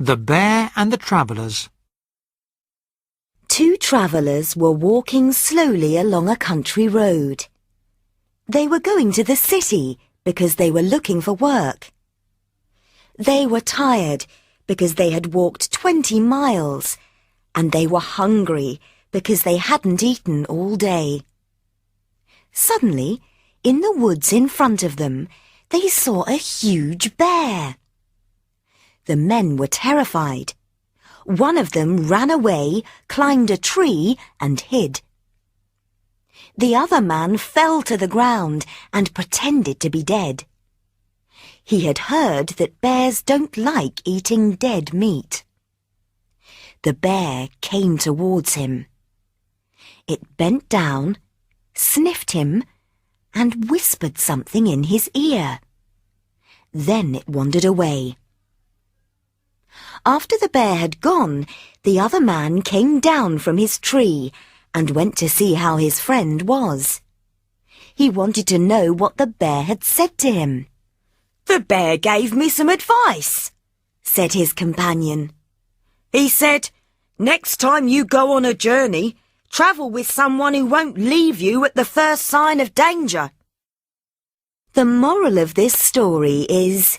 The Bear and the Travellers. Two travellers were walking slowly along a country road. They were going to the city because they were looking for work. They were tired because they had walked 20 miles, and they were hungry because they hadn't eaten all day. Suddenly, in the woods in front of them, they saw a huge bear. The men were terrified. One of them ran away, climbed a tree, and hid. The other man fell to the ground and pretended to be dead. He had heard that bears don't like eating dead meat. The bear came towards him. It bent down, sniffed him, and whispered something in his ear. Then it wandered away. After the bear had gone, the other man came down from his tree and went to see how his friend was. He wanted to know what the bear had said to him. "The bear gave me some advice," said his companion. "He said, next time you go on a journey, travel with someone who won't leave you at the first sign of danger." The moral of this story is,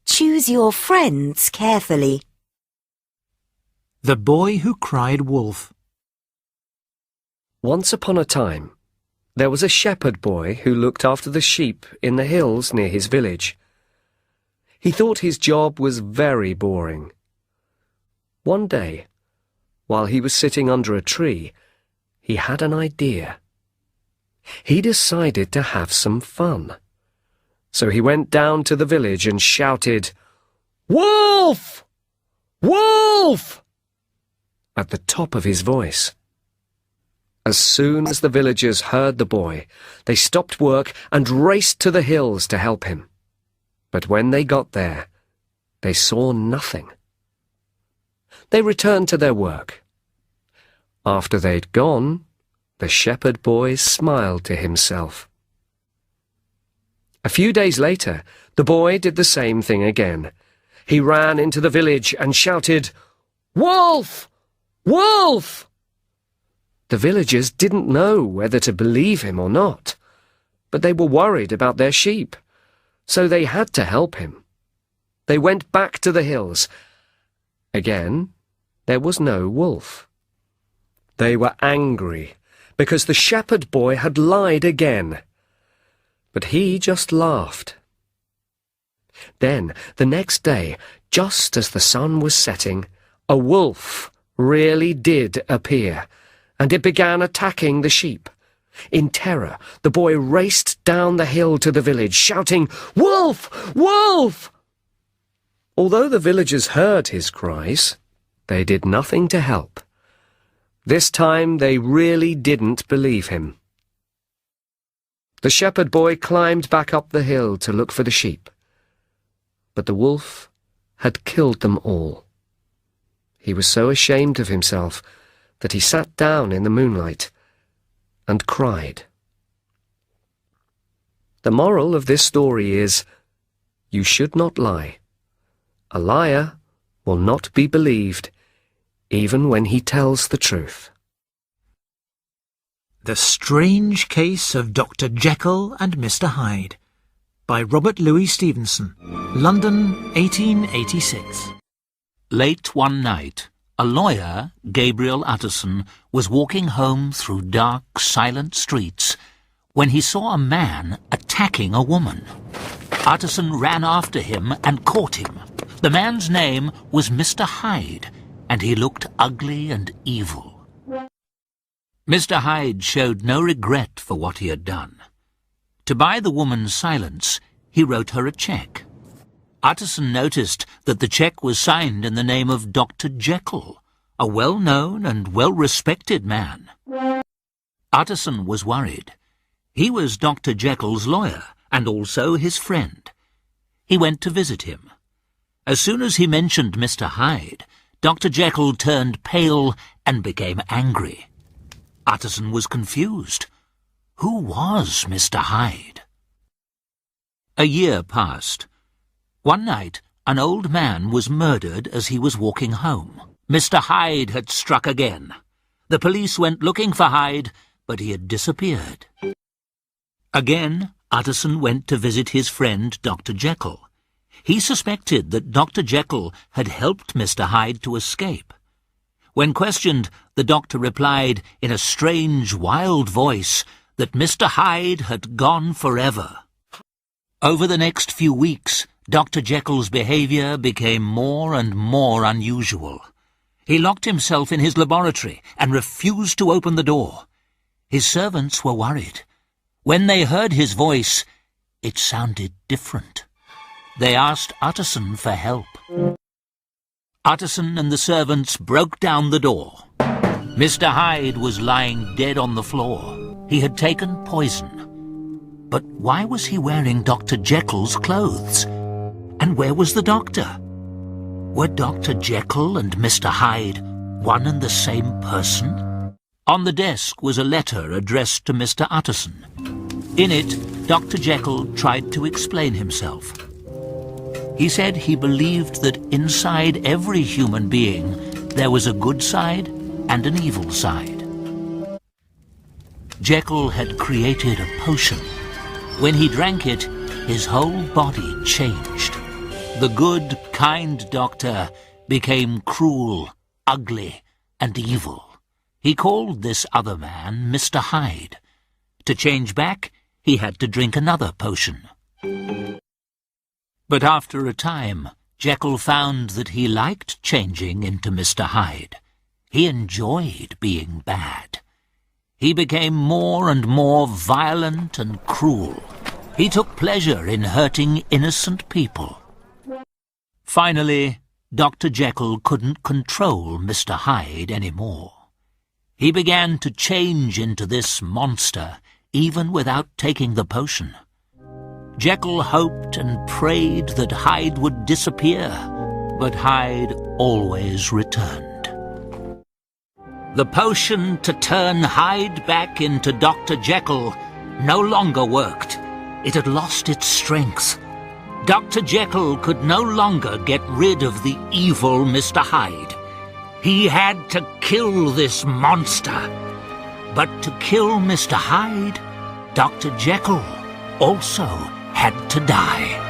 choose your friends carefully. The Boy Who Cried Wolf. Once upon a time, there was a shepherd boy who looked after the sheep in the hills near his village. He thought his job was very boring. One day, while he was sitting under a tree, he had an idea. He decided to have some fun. So he went down to the village and shouted, "Wolf! Wolf!" at the top of his voice. As soon as the villagers heard the boy, they stopped work and raced to the hills to help him. But when they got there, they saw nothing. They returned to their work. After they'd gone, the shepherd boy smiled to himself. A few days later, the boy did the same thing again. He ran into the village and shouted, "Wolf! Wolf!" The villagers didn't know whether to believe him or not, but they were worried about their sheep, so they had to help him. They went back to the hills. Again, there was no wolf. They were angry because the shepherd boy had lied again. But he just laughed. Then, the next day, just as the sun was setting, a wolf really did appear, and it began attacking the sheep. In terror, the boy raced down the hill to the village, shouting, "Wolf! Wolf!" Although the villagers heard his cries, they did nothing to help. This time they really didn't believe him. The shepherd boy climbed back up the hill to look for the sheep, but the wolf had killed them all. He was so ashamed of himself that he sat down in the moonlight and cried. The moral of this story is, you should not lie. A liar will not be believed, even when he tells the truth. The Strange Case of Dr. Jekyll and Mr. Hyde by Robert Louis Stevenson, London, 1886. Late one night, a lawyer, Gabriel Utterson, was walking home through dark, silent streets when he saw a man attacking a woman. Utterson ran after him and caught him. The man's name was Mr. Hyde, and he looked ugly and evil. Mr. Hyde showed no regret for what he had done. To buy the woman's silence, he wrote her a cheque. Utterson noticed that the cheque was signed in the name of Dr. Jekyll, a well-known and well-respected man. Utterson was worried. He was Dr. Jekyll's lawyer and also his friend. He went to visit him. As soon as he mentioned Mr. Hyde, Dr. Jekyll turned pale and became angry. Utterson was confused. Who was Mr. Hyde? A year passed. One night, An old man was murdered as he was walking home. Mr. Hyde had struck again. The police went looking for Hyde, but he had disappeared. Again, Utterson went to visit his friend Dr. Jekyll. He suspected that Dr. Jekyll had helped Mr. Hyde to escape. When questioned, the doctor replied in a strange, wild voice that Mr. Hyde had gone forever. Over the next few weeks, Dr. Jekyll's behaviour became more and more unusual. He locked himself in his laboratory and refused to open the door. His servants were worried. When they heard his voice, it sounded different. They asked Utterson for help. Utterson and the servants broke down the door. Mr. Hyde was lying dead on the floor. He had taken poison. But why was he wearing Dr. Jekyll's clothes? And where was the doctor? Were Dr. Jekyll and Mr. Hyde one and the same person? On the desk was a letter addressed to Mr. Utterson. In it, Dr. Jekyll tried to explain himself. He said he believed that inside every human being there was a good side and an evil side. Jekyll had created a potion. When he drank it, his whole body changed. The good, kind doctor became cruel, ugly, and evil. He called this other man Mr. Hyde. To change back, he had to drink another potion. But after a time, Jekyll found that he liked changing into Mr. Hyde. He enjoyed being bad. He became more and more violent and cruel. He took pleasure in hurting innocent people. Finally, Dr. Jekyll couldn't control Mr. Hyde anymore. He began to change into this monster, even without taking the potion. Jekyll hoped and prayed that Hyde would disappear, but Hyde always returned. The potion to turn Hyde back into Dr. Jekyll no longer worked. It had lost its strength. Dr. Jekyll could no longer get rid of the evil Mr. Hyde. He had to kill this monster. But to kill Mr. Hyde, Dr. Jekyll also had to die.